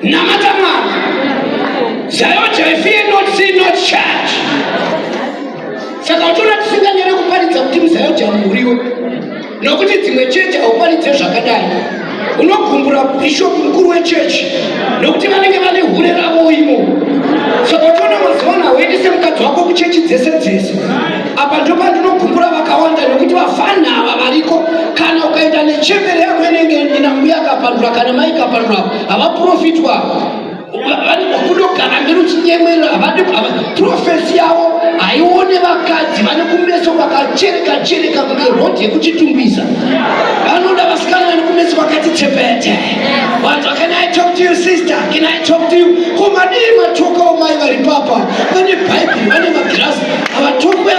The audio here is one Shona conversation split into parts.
namatamara Zayoja fear not sin not church. Saka utona tisinganyere kuparidza kuti muzayoja muriwo nokuti dzimwe chechi auparidze zvakadai unogumbura bishop mukuru wechechi nokuti vanenge vane hure ravo imo. Saka utona mazivana hauendese mukadzi wako kuchechi dzese dzese. Apa ndo pandinogumbura vakawanda nokuti vafana ava variko kana ukaenda nechembere yako inenge ina mbuya akapandura kana mai akapandura havaprofitwa vani kudogara ngeruchinyemwerera profesi yavo haione vakadzi vane kumeso kwakachereka kunge rodhi yekuchitumbisa vanoda vasikana vane kumeso kwakati tsepete. Vanhu can I talk to you sister, can I talk to you? Komadii matoka omai vari papa vane bhaibheri vane magirasi havatokwe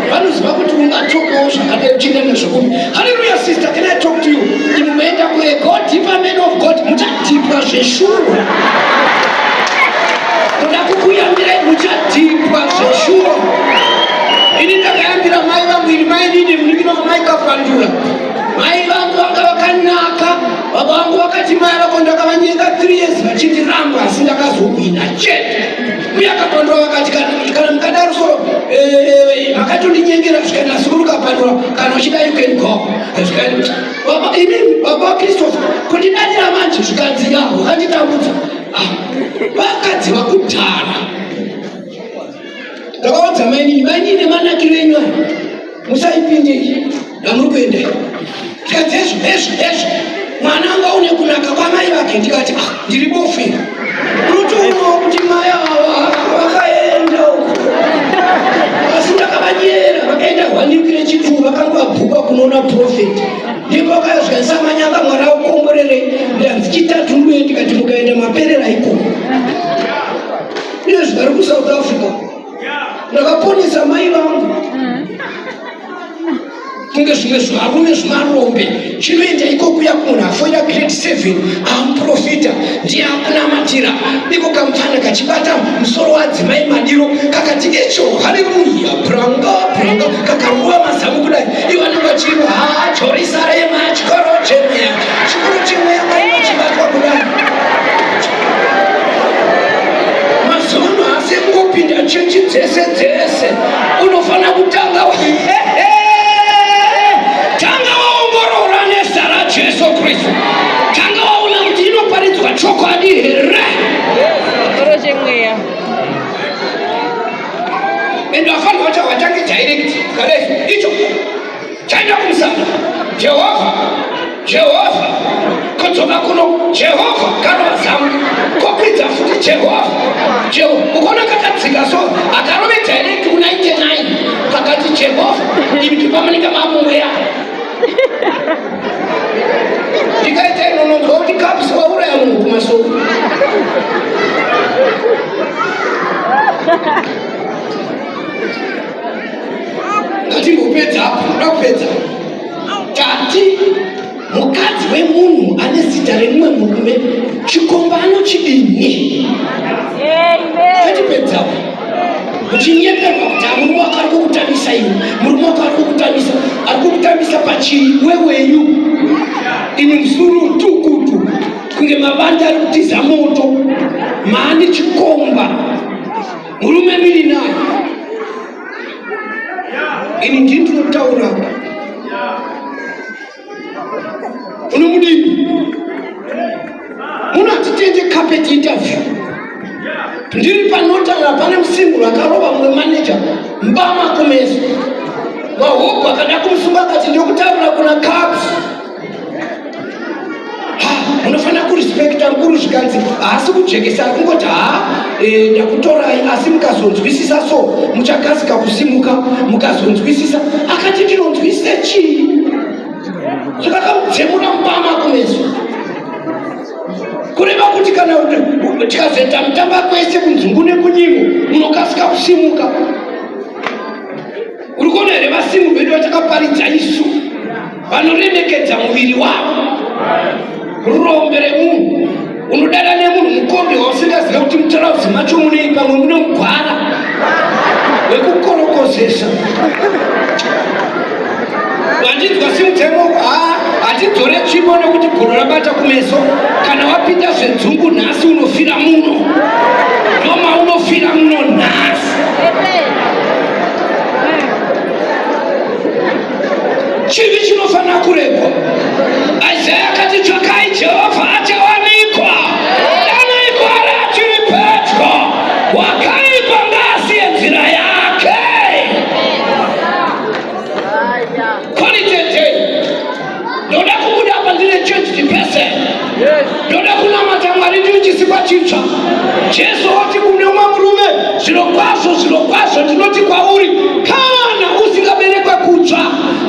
vanoziva kuti ungatokawo zvakadai uchienda nezvokumi. Hallelujah sister, can I talk to you? Imi muenda kure God deeper man of God muchadhipwa zveshuro. Toda kukuyambirai muchadhipwa zveshuro. Ini ndakayambira mai vangu iri mai ndine muningira wamai kapandura. Mai vangu vanga vakanaka, baba vangu vakati mai vako ndakavanyenga 3 years vachindiramba asi ndakazogwina chete. Uye akapandura vakati kana mukadaro so makatoninyengera zvikana sikuru kapandura kana uchida you can go. Baba ini baba Christopher kuti dadira manje zvikanzi yavo vakanditambudza. Vakadzi vakudhara ndakaudza mai nemanakiro enyu musaipinde ndamuri kuenda tikati ezvo mwana anga une kunaka kwamai vake ndikati ndiri bofe unotoonawo kuti mai ava vakaenda asi ndakavanyera vakaenda hwanikire chituru vakangobvuka kunoona profeti ndipo vakazvikaisa manyanga mwana ukomborere ndanzi chitatu nduye ndikati mukaenda maperera ikoko iyo zvari kuSouth Africa ndakaponesa mai vangu kunge zvimwe zvarume zvimarombe chinoenda ikoko yakunhu afoira grade 7 amuprofita ndiye akunamatira iko kamufana kachibata musoro wadzimai madiro kakati echo haleluya branga kakaruwa mazamu kudai ivo vanenge vachiimba Jerusalema chikoro chemweya chikoro chemweya mai vachibatwa kudai mazono asi mungopinda chechi dzese unofana kutanga tanga waongorora nezita raJesu Kristu. Tanga waona kuti inoparidzwa chokwadi here. Chikoro chemweya. Endo afanira kuti watange direct kare icho chaenda kumusana. Jehovha kudzoka kuno Jehovha kanozamu kokwidza futi Jehovha ukona kakadzika so akarove direct ku99 kakati Jehovha ivi tipamanika mamweya ndikaita inononzwa kuti kapsi wauraya munhu kumasoko ngatimbopedza apo ndoda kupedza tati mukadzi wemunhu ane zita remumwe murume chikomba anochidini atipedzapo uchinyeperwa kuti murume wako ari kukutamisa iwe murume wako ari kukutamisa pachiwewenyu ini musuru tukutu kunge mavanda ari kutiza moto maani chikomba murume miri naye ini ndinotaura unomudini munatitende carpet interview ndiri panotaura pane musimburo akarova mumwe manager mbama kumeso mahopu akada kumusunga akati ndokutaura kuna caps unofanira kurespekta mukuru zvikanzi haasi kujekesa kungoti ndakutorai asi mukazonzwisisa so muchakasika kusimuka mukazonzwisisa akati ndinonzwisise chii zvakakamdzemura mbama kumeso kureva kuti kana tikazoita mutamba kwese kunzungu nekunyimo unokasika kusimuka. Uri kuona here vasimu vedu vatakaparidza isu vanoremekedza muviri wavo rumbe remunhu unodada nemunhu mukombe wausingaziva kuti mutarauzi macho munei pamwe mune mugwara wekukorokozesa wandinzwa simutemo hatidzore tsvimbo nekuti goro rabata kumeso kana wapinda zvedzungu nhasi unofira muno, ndoma unofira muno nhasi. Chivi chinofanira kurekwa. Isaya akati tsvakai Jehovha achawanikwa, danaiko ari achiri pedyo, wakaipa ngaasiye nzira yake. Kwalitete ndoda kubuda apa ndine changed person, ndoda kunamata Mwari ndiri chisikwa chitsva. Jesu oti kune umwe murume, zvirokwazvo ndinoti kwauri, kana usingaberekwe kutsva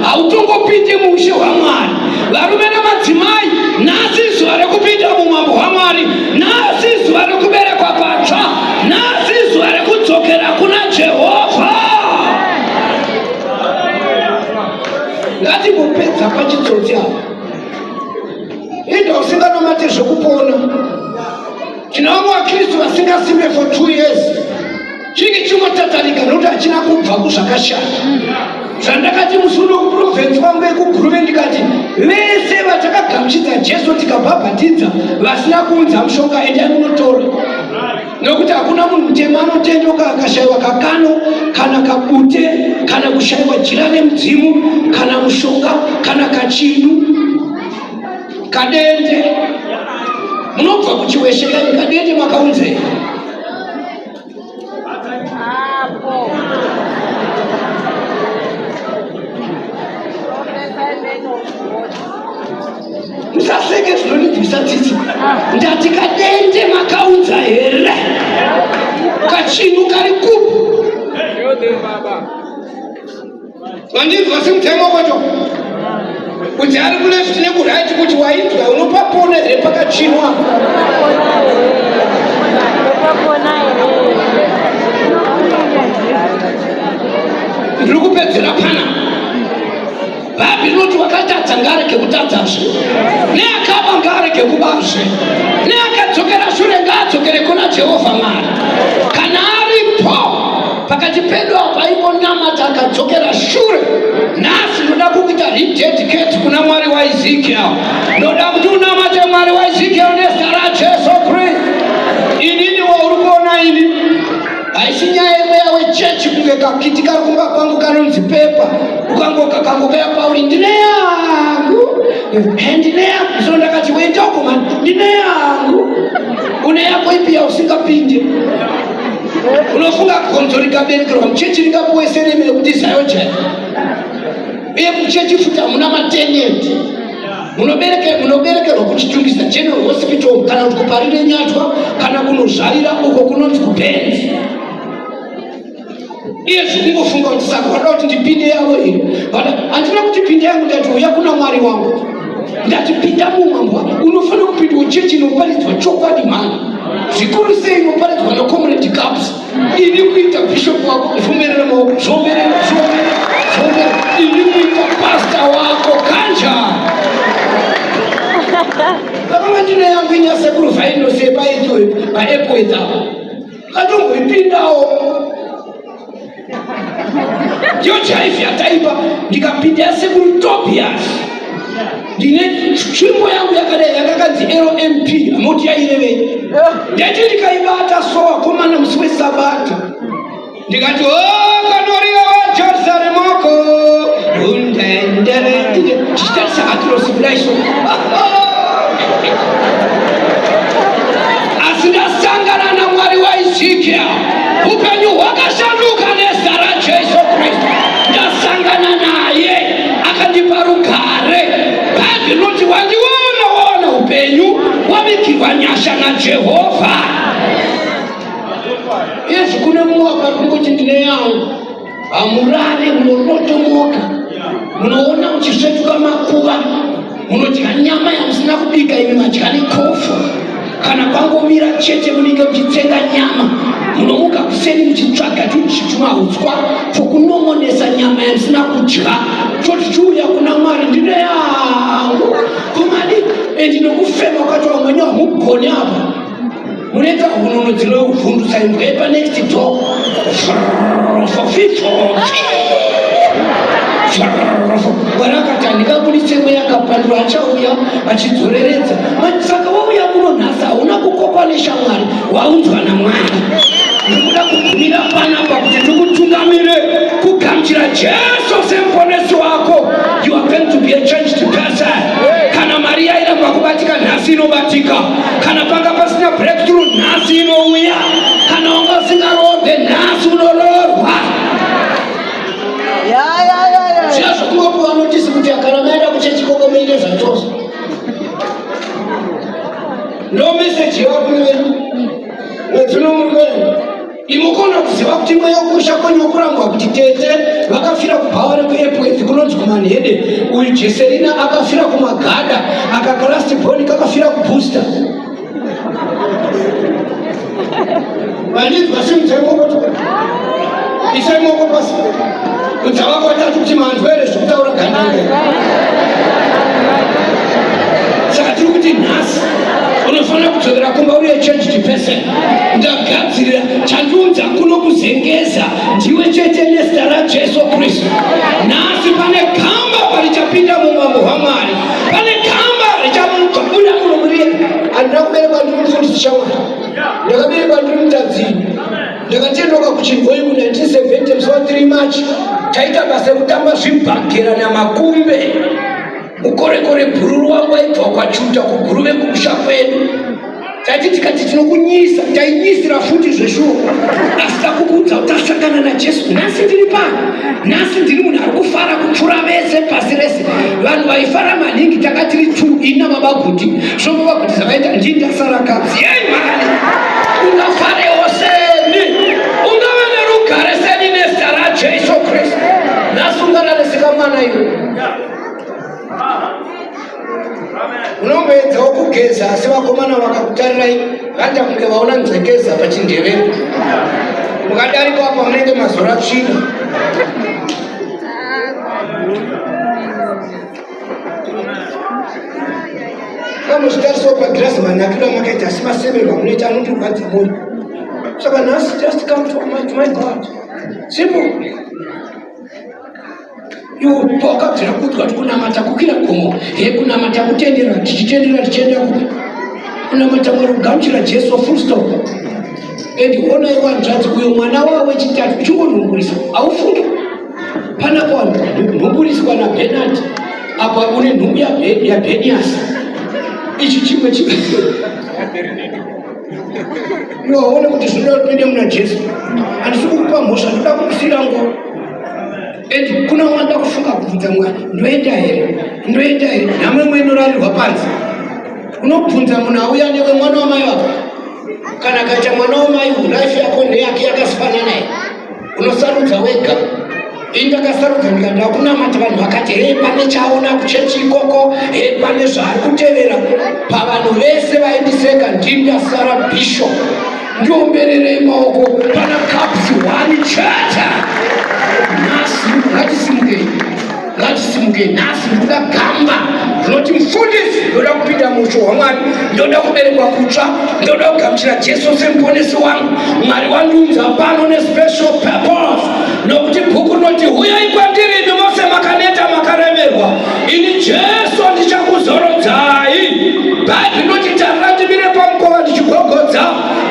hautongopinde muushe hwaMwari. Varume namadzimai, nhasi zuva rekupinda mumambo hwaMwari, nhasi zuva rekuberekwa patsva, nhasi zuva rekudzokera kuna Jehovha. Ngatimbopedza pachitsotsi apa. Inda usinganomate zvokupona. Tina vamwe vaKristu vasingasimbe for 2 years. Chingi chimotatarika nokuti hachina kubva kuzvakashata. Zvandakati musi uno kuprofensi wangu ekuguruve ndikati vese vatakagamuchidza Jesu tikabhabhatidza vasina kuunza mushonga endai munotora. Nokuti hakuna munhu mutema anotendoka akashayiwa kakano kana kabute kana kushayiwa jira nemudzimu kana mushonga kana kachindu kadende. Munobva kuchiweshekani kadende makaunzei. Musaseke zvinonibvisa tsitsi. Ndati kadende makaunza here, kachindu kari kupu. Wandinzwa semutemo kwacho kuti ari kulefti nekuraiti kuti wainzwa unopapona here pakachinwa. Ndiri kupedzera pana. Bhabhi rinoti wakatadza ngareke kutadzazve, neakaba ngareke kubazve, neakadzokera shure ngaadzokere kuna Jehovha Mwari. Kana aripo pakati pedu apa imbonamata akadzokera shure, nhasi ndoda kukuita rededicate kuna Mwari waEzekiel. Ndoda kuti unamate Mwari waEzekiel nezita raJesu Kristu. Inini wauri kuona ini haisi nyaya imwe yawe chechi kunge kakiti kari kumba kwangu kanonzi pepa, ukangoka kangopeya pauri ndine yangu, ndine yangu. So ndakati wenda uko mani, ndine yangu. Une yako ipi ya usingapinde. Unofunga gonzo rikaberekerwa muchechi rikapuwe seremere kuti zayochai. Uye muchechi futa muna mateneti. Munoberekerwa kuchitungisa General Hospital kana kuti kuparire Nyatwa kana kunozvarira uko kunonzi kuBenzi. Iye zvikungofunga kuti saka wada kuti ndipinde yavo iyo. Handina kuti pinde yangu ndati uya kuna Mwari wangu. Ndati pinda mumambo. Unofanira kupindwa chechi inoparidzwa chokwadi mani. Zvikuru sei inoparidzwa noComrade Caps. Ini kuita bishop wako kufumerera maoko. Zvomerera. Ini kuita pastor wako kanja. Kama ndine yangu inyasekuru faino sepa ito paepo itapo. Katongo ipindao. Yochaifi ataipa ndikapinda sekuru Tobias. Ndine chimbo yangu yakakanzi LMP amoti yaireve. Ndati ndikaibata sowa komana musi weSabata. Ndikati kanoriya wa Jerusalemoko. Ndendere tichitarisa atrocification. Asi ndasangana naMwari waEzekiel. Upenyu hwakashanduka nezita raJesu Kristu. Ndasangana naye akandipa rugare. Bhabhi rinoti wandiona upenyu wabikirwa nyasha naJehovha. Yesu kune mumwe akati ndine yangu. Hamurare munonotomoka. Munoona muchisvetuka makuva. Munodya nyama yamusina kubika imi madya nekofu. Kana kwangomira chete munenge muchitsenga nyama. Munomuka kuseni muchitsvaga tuchituma utswa tokunongonesa nyama yamusina kudya. Totichiuya kuna Mwari ndine yangu. Komadi ndinokufema wakati wamwenye wamugoni apa. Muneka unonodzero uvhundusa imbwepa next door. Warakati ndikabudise mweya akapandura achauya achidzoreredza. Saka wauya muno nhasi Jesu semponesi wako, you are going to be a changed person. Kana Maria iramba kubatika nhasi inobatika, kana panga pasina breakthrough nhasi inouya, kana wanga usingarodhe nhasi unororwa. Jesu kuwapo wanotisi kuti akana maenda kuchechikoko meile zvatosa. No message yakumwenu wetinomurwenu imukona kuziva kuti mweya kusha kwenye kurangwa kuti tete vakafira kubhawari kuepwezi kunonzi kumanhede, uyu Jeserina akafira kumagada, akakarastibhoni kakafira kubooster. Vandinzwa simutsaimoko isaimoko pasi kudzava kwatatu kuti manzwere zvokutaura gandanga. Saka tiri kuti nhasi unofanira kudzokera kumba uri changed person. Ndagadzirira chandiunza kuno kuzengeza ndiwe chete nezita raJesu Kristu. Nhasi pane gamba parichapinda mumambo hwaMwari, pane gamba richabuda muno muri. Handina kuberekwa ndiri mufundisi shamwari, ndakaberekwa ndiri mutadziri. Ndakatendoka kuchigoi mu1970 musi wa3 March. Taita basa rekutamba zvibhagera namakumbe. Mukorekore bhururu wangu aibva kwachuta kuguruve kumusha kwedu. Tati tikati tinokunyisa, tainyisira futi zveshuwa. Asi takukuudza kuti tasangana naJesu. Nhasi ndiri pano, nhasi ndiri munhu ari kufara kupfuura vese pasi rese. Vanhu vaifara maningi takati tiri 2 ina mabaguti. Zvombo baguti zvakaita ndindasara kadzi. Yei mani, ungafarewo seni, ungava nerugare seni nezita raJesu Kristu. Nhasi unganaleseka mwana iwe. Unomboedzawo kugeza asi vakomana vakakutarirai vanda kunge vaona nzekeza pachindevere. Mukadarika apa munenge mazora tsvina. Kamuzvitarisawo pagirazi manakira makaita asi maseverwa munoita anotirwadza mwoyo. Saka nhasi just come to my God. Simple. Wakabvira kudzwa kuti kunamata kukira gomo, kunamata kutendera, tichitendera tichienda kunamata Mwari kugamuchira Jesu full stop. And ona iwa nzvadzi uyo mwana wawe wechitatu uchingonhungurisa, haufungi. Pana vanhu nhunguriswa naBernard, apa une nhungu yaBenias. Ichi chimwe chimwe. Iwo waone kuti zvinoda kupinde muna Jesu. Handisi kukupa mhosva, ndoda kukusira ngo. And kuna wanda kufunga kubvunza Mwari, ndoenda here, ndoenda here, namwe mwenorarirwa panzi. Unobvunza munhu auya newe mwana wamai wako, kana kaita mwana wamai life yako ndeyake yakasifana naye, unosarudza wega. Indakasarudza ndikati hakunamata vanhu vakati pane chaona kuchechi ikoko, pane zvaari kutevera. Pavanhu vese vaindiseka ndindasara bishop, ndiombererei maoko pana caps 1 church. Nhasi ngatisimukei, nhasi ndoda gamba rinoti mufundisi, ndoda kupinda musho hwaMwari, ndoda kuberekwa kutsva, ndoda kugamuchira Jesu semuponesi wangu. Mwari wandiunza pano nespecial purpose, nokuti bhuku rinoti huyai kwandiri imi mose makaneta makaremerwa, ini Jesu ndichakuzorodzai. Bhaibheri rinoti tarira ndimire pamukova ndichigogodza,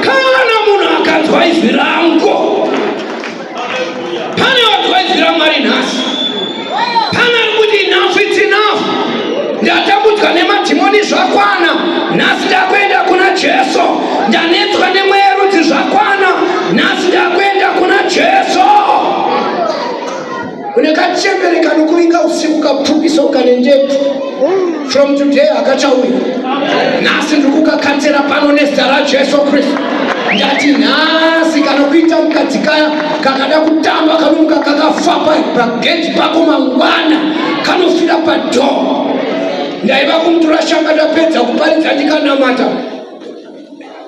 kana munhu akanzwa izwi rangu. Pane vanhu vaizvira Mwari nhasi. Pane kuti enough it's enough. Ndatambudzwa nemadhimoni zvakwana. Nhasi ndakuenda kuna Jesu. Ndanetswa nemweya yerudzi zvakwana. Nhasi ndakuenda kuna Jesu. Une kachembereka nokuvinga usiku kapfupisa ukane ndebvu. From today akachauya. Nhasi ndikukakatsera pano nezita raJesu Kristu. Ndati nhasi kana kuita mukadzi kaya kakada kutamba kanomuka kakafa pageti pako mangwana kanofira padhoo. Ndaiva kumutora shanga ndapedza kuparidza ndikanamata.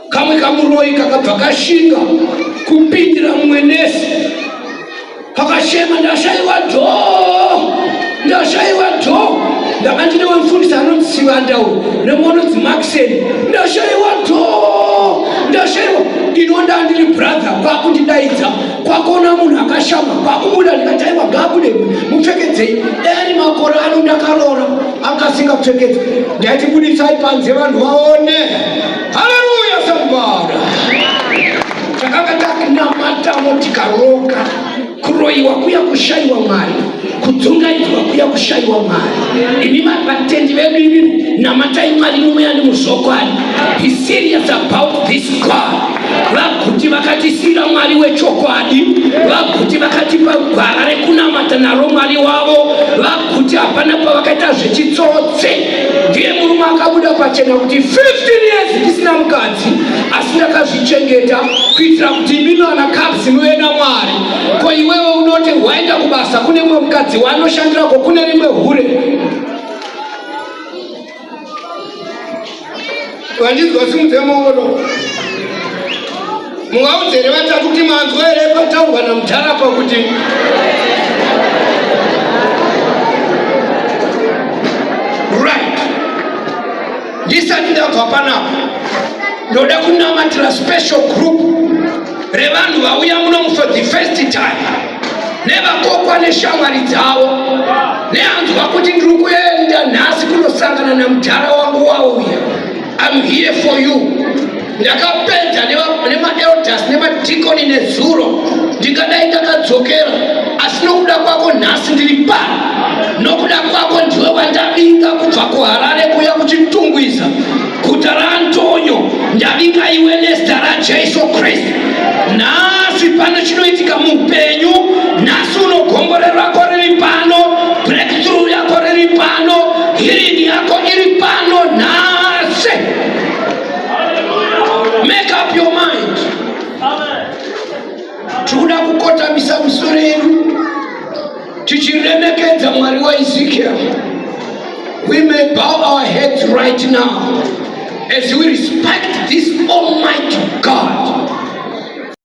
Kamwe kamuroi kakabva kashinga kupindira mumwe nesi. Kakashema ndashayiwa dhoo. Ndanga ndinewe mufundisi anonzi Sivandauro nemunonzi Maxeni. Ndashayiwa dhoo. Ndinonda ndiri brother kwakundidaidza kwakona munhu akashama kwakubuda ndikati aiwa ngabude mupfekedzei. Dani makore ano ndakarora angasingapfekedzwa. Ndaiti budisai panze vanhu vaone. Haleluya somebody. Takanga takinamata tikaroka kuroiwa kuya kushayiwa Mwari ya kushaiwa mwari. Imi mapatendi vedu imi na matai mwari numuyani muzokwani. Be serious about this God. Vakuti vakatisira mwari wechokwadi. Vakuti vakatipa gwara rekunamata naro mwari wavo. Vakuti hapana pavakaita zvechitsotse. Ndiye murume akabuda pachena kuti 15 years tisina mukadzi asi ndakazvichengeta kuitira kuti imi vana kabzi muve namwari. Ko iwewe unoti waenda kubasa kune mumwe mukadzi wanoshandirako kune rimwe hure. Vandinzwa simudzemoono mungaudzere vatatu kuti manzwa here pataurwa namutara pakuti right. Ndisati ndabva panapa ndoda kunamatira special group revanhu vauya muno for the first time, nevakokwa neshamwari dzavo, nehanzwa kuti ndiri kuenda nhasi kunosangana namudhara wangu wauya. I'm here for you. Ndakapedza nemaelders nemadhikoni nezuro, ndingadai ndakadzokera, asi nokuda kwako nhasi ndiri pano. Nokuda kwako ndiwe wandavika kubva kuHarare kuya kuchitungwiza guta raAntonio. Ndavika iwe nezita raJesu Kristu. Nhasi pano chinoitika muupenyu, nhasi unogomborero rako riri pano, breakthrough yako riri pano, healing yako iri pano nhasi. Make up your mind. Tikuda kukotamisa misoro yedu tichiremekedza mwari waEzekiel. We may bow our heads right now as we respect this almighty